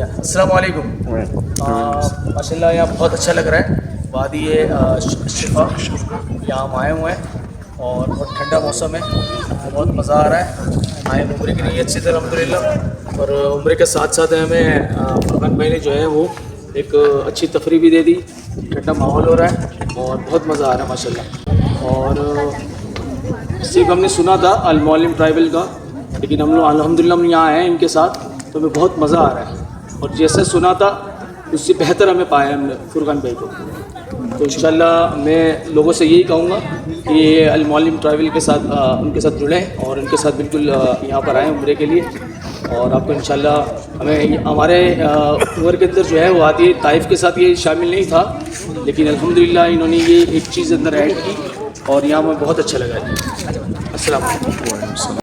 السلام علیکم. ماشاء اللہ یہاں بہت اچھا لگ رہا ہے. وادی شفا یہاں ہم آئے ہوئے ہیں اور بہت ٹھنڈا موسم ہے, بہت مزہ آ رہا ہے. آئے عمرے کی نیت سے الحمد للہ, اور عمرے کے ساتھ ساتھ ہمیں فرحان بھائی نے جو ہے وہ ایک اچھی تفریح بھی دے دی. ٹھنڈا ماحول ہو رہا ہے اور بہت مزہ آ رہا ہے ماشاء اللہ. اور صرف ہم نے سنا تھا المعلم ٹرائبل کا, لیکن ہم لوگ الحمد للہ ہم یہاں آئے ہیں ان کے ساتھ, تو ہمیں بہت مزہ آ رہا ہے. اور جیسے سنا تھا اس سے بہتر ہمیں پایا ہم نے فرقان بھائی کو. تو انشاءاللہ میں لوگوں سے یہی کہوں گا کہ المعلم ٹریول کے ساتھ ان کے ساتھ جڑیں اور ان کے ساتھ بالکل یہاں پر آئیں عمرے کے لیے. اور آپ کو انشاءاللہ ہمیں ہمارے عمر کے اندر جو ہے وہ آتی ہے, طائف کے ساتھ یہ شامل نہیں تھا, لیکن الحمدللہ انہوں نے یہ ایک چیز اندر ایڈ کی اور یہاں ہمیں بہت اچھا لگا. السلام علیکم.